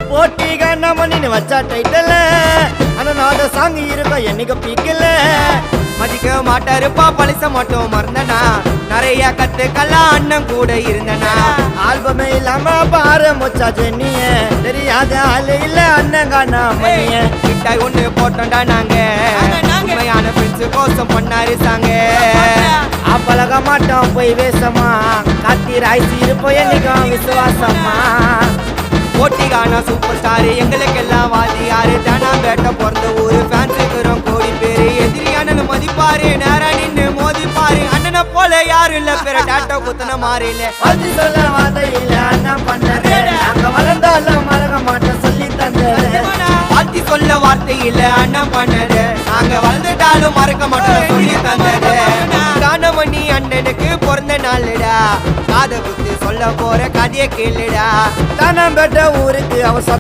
போட்டிக நம்ம நின்று வச்சா டைட்டில் ஆனா நான் சாங் இருக்கும் என்னைக்கு பீக்கல மதிக்க மாட்டாருப்பா பழிச மட்டும் மறந்தனா நிறைய கத்துக்கலாம் அண்ணன் கூட இருந்தனா ஆல்பமே இல்லாம பாரு முச்சா ஜென்னிய தெரியாத ஆளு இல்ல அண்ணன் காணா மணிய மிட்டாய் ஒண்ணு போட்டோம்டா நாங்க உண்மையான ஃப்ரெண்ட்ஸ் கோசம் பண்ணாரு சாங்க அப்பழக மாட்டோம் போய் வேசமா காத்தி ராய்ச்சி இருப்போம் என்னைக்கும் விசுவாசமா போட்டிகான சூப்பர் ஸ்டார் எங்களுக்கெல்லாம் வாதியாரு தானா பேட்ட பிறந்த ஊரு ஃபேன்ஸ் இருக்கிறோம் கோடி பேரு எதிரி அண்ணன் மதிப்பாரு நேரா நின்னு மோதிப்பாரு அண்ணனை போல யாரும் இல்ல பேர டாட்டா குத்தன மாறி இல்ல அது சொல்ல வாதையில அண்ணன் பண்ணது நாங்க வளர்ந்தாலும் மறக்க மாட்டோம் சொல்லி தந்தது வாழ்த்தி சொல்ல வார்த்தை இல்ல அண்ணன் பண்ணது நாங்க வளர்ந்துட்டாலும் மறக்க மாட்டோம் சொல்லி தந்தது காணமணி அண்ணனுக்கு பிறந்த நாளுடா காத குத்து சொல்ல போற கதையை கேளுடா தானம் பெற்ற ஊருக்கு அவ